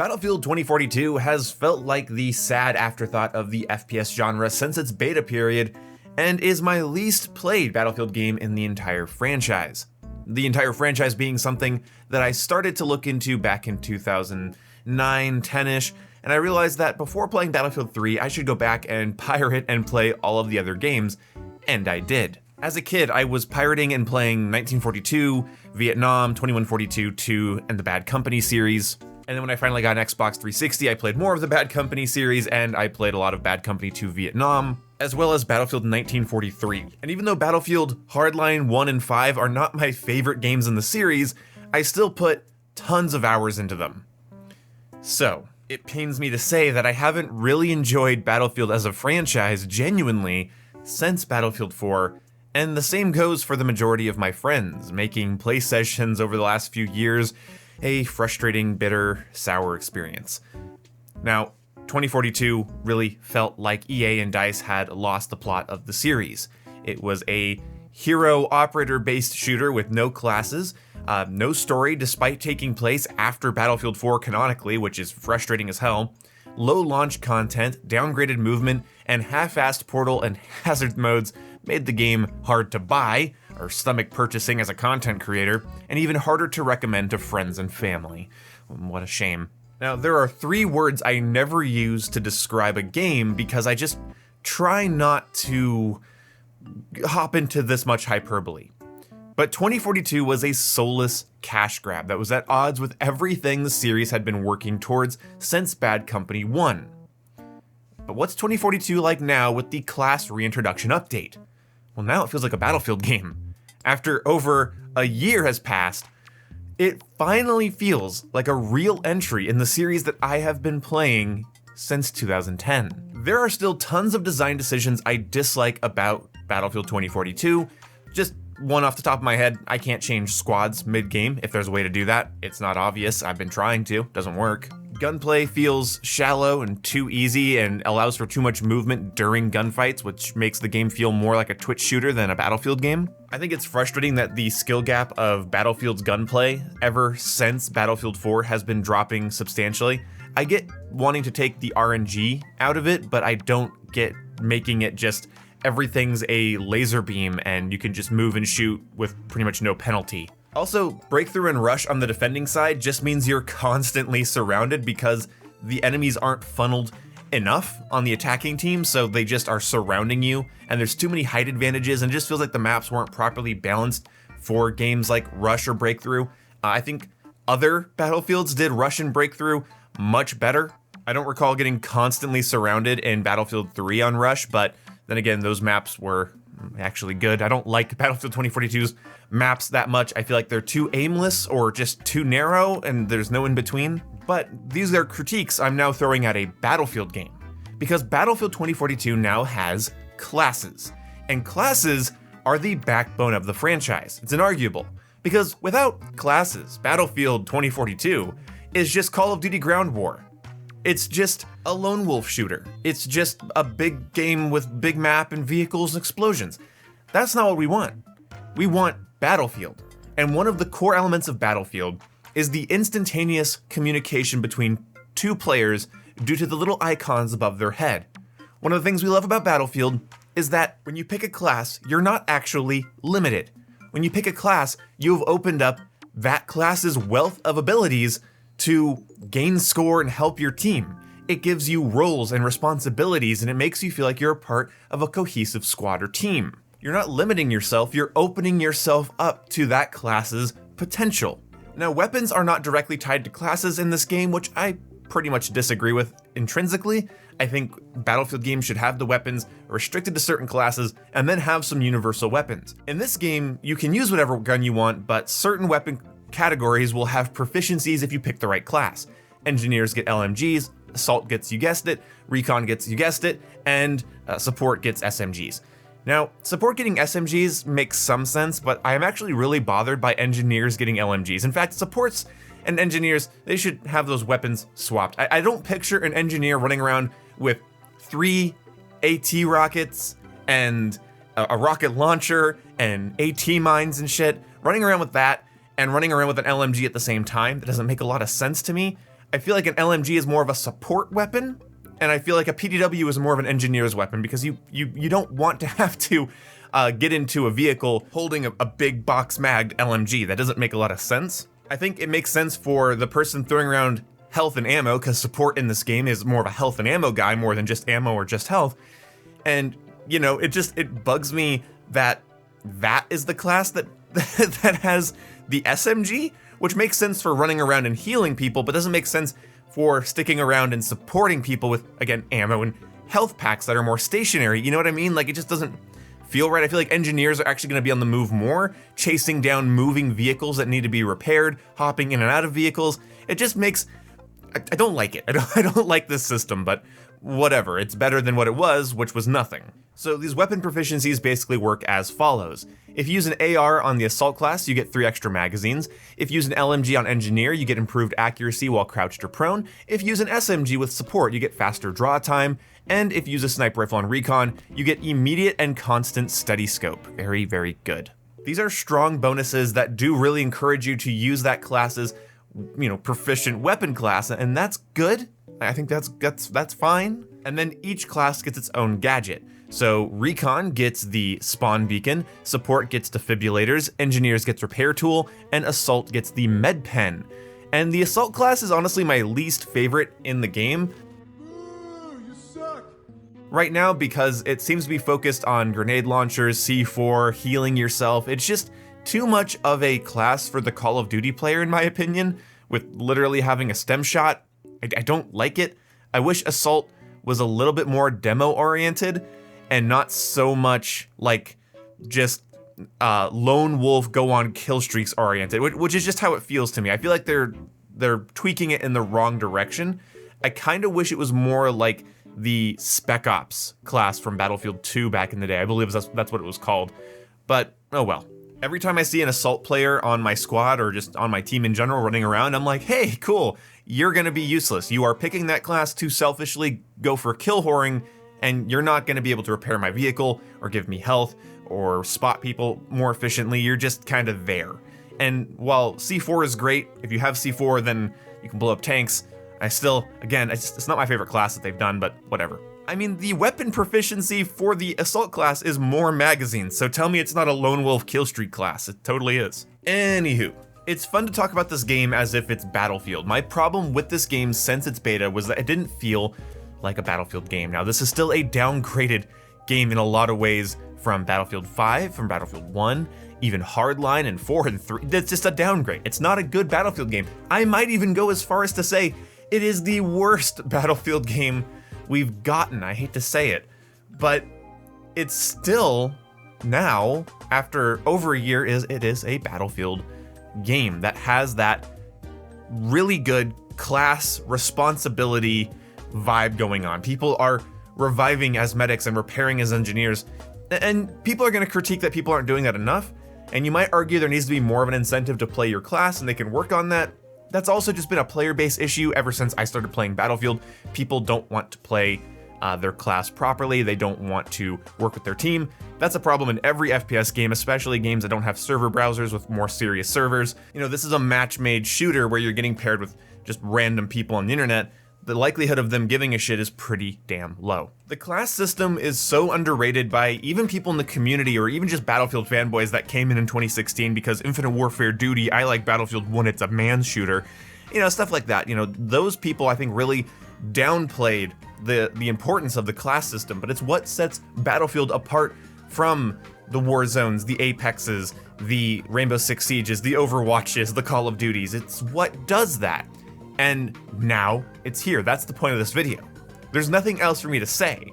Battlefield 2042 has felt like the sad afterthought of the FPS genre since its beta period, and is my least played Battlefield game in the entire franchise. The entire franchise being something that I started to look into back in 2009, 10ish, and I realized that before playing Battlefield 3, I should go back and pirate and play all of the other games, and I did. As a kid, I was pirating and playing 1942, Vietnam, 2142 2, and the Bad Company series. And then when I finally got an Xbox 360, I played more of the Bad Company series, and I played a lot of Bad Company 2 Vietnam, as well as Battlefield 1943. And even though Battlefield Hardline 1 and 5 are not my favorite games in the series, I still put tons of hours into them. So, it pains me to say that I haven't really enjoyed Battlefield as a franchise genuinely since Battlefield 4, and the same goes for the majority of my friends, making play sessions over the last few years a frustrating, bitter, sour experience. Now, 2042 really felt like EA and DICE had lost the plot of the series. It was a hero operator-based shooter with no classes, no story despite taking place after Battlefield 4 canonically, which is frustrating as hell, low launch content, downgraded movement, and half-assed portal and hazard modes made the game hard to buy, or stomach purchasing as a content creator, and even harder to recommend to friends and family. What a shame. Now, there are 3 words I never use to describe a game because I just try not to hop into this much hyperbole. But 2042 was a soulless cash grab that was at odds with everything the series had been working towards since Bad Company 1. But what's 2042 like now with the class reintroduction update? Well, now it feels like a Battlefield game. After over a year has passed, it finally feels like a real entry in the series that I have been playing since 2010. There are still tons of design decisions I dislike about Battlefield 2042. Just one off the top of my head, I can't change squads mid-game. If there's a way to do that, it's not obvious. I've been trying to, doesn't work. Gunplay feels shallow and too easy and allows for too much movement during gunfights, which makes the game feel more like a Twitch shooter than a Battlefield game. I think it's frustrating that the skill gap of Battlefield's gunplay ever since Battlefield 4 has been dropping substantially. I get wanting to take the RNG out of it, but I don't get making it just everything's a laser beam and you can just move and shoot with pretty much no penalty. Also, breakthrough and rush on the defending side just means you're constantly surrounded because the enemies aren't funneled enough on the attacking team, so they just are surrounding you, and there's too many height advantages, and it just feels like the maps weren't properly balanced for games like Rush or Breakthrough. I think other Battlefields did Rush and Breakthrough much better. I don't recall getting constantly surrounded in Battlefield 3 on Rush, but then again, those maps were actually good. I don't like Battlefield 2042's maps that much. I feel like they're too aimless or just too narrow and there's no in between. But these are critiques I'm now throwing at a Battlefield game. Because Battlefield 2042 now has classes. And classes are the backbone of the franchise. It's inarguable. Because without classes, Battlefield 2042 is just Call of Duty Ground War. It's just a lone wolf shooter. It's just a big game with big map and vehicles and explosions. That's not what we want. We want Battlefield. And one of the core elements of Battlefield is the instantaneous communication between 2 players due to the little icons above their head. One of the things we love about Battlefield is that when you pick a class, you're not actually limited. When you pick a class, you've opened up that class's wealth of abilities to gain score and help your team. It gives you roles and responsibilities, and it makes you feel like you're a part of a cohesive squad or team. You're not limiting yourself, you're opening yourself up to that class's potential. Now, weapons are not directly tied to classes in this game, which I pretty much disagree with intrinsically. I think Battlefield games should have the weapons restricted to certain classes and then have some universal weapons. In this game, you can use whatever gun you want, but certain weapon categories will have proficiencies if you pick the right class. Engineers get LMGs, Assault gets, you guessed it, Recon gets, you guessed it, and Support gets SMGs. Now, Support getting SMGs makes some sense, but I am actually really bothered by Engineers getting LMGs. In fact, Supports and Engineers, they should have those weapons swapped. I don't picture an Engineer running around with 3 AT rockets and a rocket launcher and AT mines and shit, running around with that and running around with an LMG at the same time. That doesn't make a lot of sense to me. I feel like an LMG is more of a support weapon, and I feel like a PDW is more of an engineer's weapon, because you don't want to have to get into a vehicle holding a big box magged LMG. That doesn't make a lot of sense. I think it makes sense for the person throwing around health and ammo, because support in this game is more of a health and ammo guy more than just ammo or just health. And, you know, it bugs me that is the class that that has the SMG, which makes sense for running around and healing people, but doesn't make sense for sticking around and supporting people with, again, ammo and health packs that are more stationary. You know what I mean? Like, it just doesn't feel right. I feel like engineers are actually going to be on the move more, chasing down moving vehicles that need to be repaired, hopping in and out of vehicles. It just makes... I don't like it. I don't like this system, but whatever. It's better than what it was, which was nothing. So these weapon proficiencies basically work as follows. If you use an AR on the Assault class, you get 3 extra magazines. If you use an LMG on Engineer, you get improved accuracy while crouched or prone. If you use an SMG with support, you get faster draw time. And if you use a sniper rifle on Recon, you get immediate and constant steady scope. Very, very good. These are strong bonuses that do really encourage you to use that class's, you know, proficient weapon class, and that's good. I think that's fine. And then each class gets its own gadget. So Recon gets the spawn beacon, Support gets defibrillators, Engineers gets repair tool, and Assault gets the med pen. And the Assault class is honestly my least favorite in the game. You suck. Right now, because it seems to be focused on grenade launchers, C4, healing yourself. It's just too much of a class for the Call of Duty player, in my opinion, with literally having a stem shot. I don't like it. I wish Assault was a little bit more demo oriented and not so much like just lone wolf go on kill streaks oriented, which is just how it feels to me. I feel like they're tweaking it in the wrong direction. I kind of wish it was more like the Spec Ops class from Battlefield 2 back in the day. I believe that's what it was called. But oh well. Every time I see an Assault player on my squad or just on my team in general running around, I'm like, hey, cool, you're gonna be useless. You are picking that class to selfishly go for kill whoring, and you're not gonna be able to repair my vehicle or give me health or spot people more efficiently. You're just kind of there. And while C4 is great, if you have C4, then you can blow up tanks. I still, again, it's not my favorite class that they've done, but whatever. I mean, the weapon proficiency for the Assault class is more magazines, so tell me it's not a lone wolf killstreak class. It totally is. Anywho, it's fun to talk about this game as if it's Battlefield. My problem with this game since its beta was that it didn't feel like a Battlefield game. Now, this is still a downgraded game in a lot of ways from Battlefield 5, from Battlefield 1, even Hardline and 4 and 3. It's just a downgrade. It's not a good Battlefield game. I might even go as far as to say it is the worst Battlefield game we've gotten. I hate to say it, but it's still now, after over a year, it is a Battlefield game that has that really good class responsibility vibe going on. People are reviving as medics and repairing as engineers, and people are going to critique that people aren't doing that enough, and you might argue there needs to be more of an incentive to play your class, and they can work on that. That's also just been a player-based issue ever since I started playing Battlefield. People don't want to play their class properly. They don't want to work with their team. That's a problem in every FPS game, especially games that don't have server browsers with more serious servers. You know, this is a match-made shooter where you're getting paired with just random people on the internet. The likelihood of them giving a shit is pretty damn low. The class system is so underrated by even people in the community or even just Battlefield fanboys that came in 2016 because Infinite Warfare Duty, I like Battlefield 1, it's a man's shooter. You know, stuff like that. You know, those people I think really downplayed the importance of the class system, but it's what sets Battlefield apart from the Warzones, the Apexes, the Rainbow Six Sieges, the Overwatches, the Call of Duties. It's what does that. And now it's here. That's the point of this video. There's nothing else for me to say.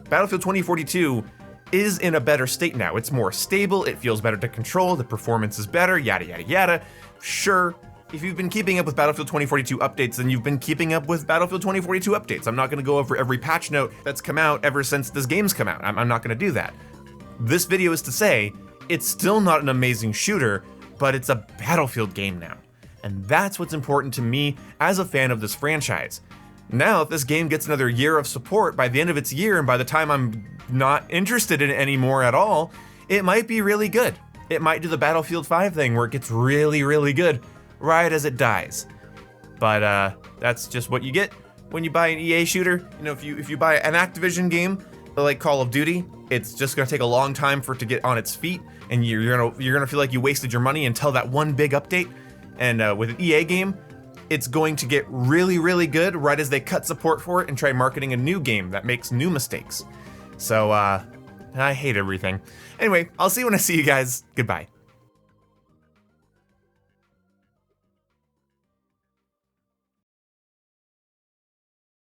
Battlefield 2042 is in a better state now. It's more stable, it feels better to control, the performance is better, yada yada yada. Sure, if you've been keeping up with Battlefield 2042 updates, then you've been keeping up with Battlefield 2042 updates. I'm not gonna go over every patch note that's come out ever since this game's come out. I'm not gonna do that. This video is to say, it's still not an amazing shooter, but it's a Battlefield game now. And that's what's important to me as a fan of this franchise. Now, if this game gets another year of support by the end of its year, and by the time I'm not interested in it anymore at all, it might be really good. It might do the Battlefield 5 thing where it gets really, really good right as it dies. But that's just what you get when you buy an EA shooter. You know, if you buy an Activision game like Call of Duty, it's just gonna take a long time for it to get on its feet, and you're gonna feel like you wasted your money until that one big update. And with an EA game, it's going to get really, really good right as they cut support for it and try marketing a new game that makes new mistakes. So I hate everything. Anyway, I'll see you when I see you guys. Goodbye.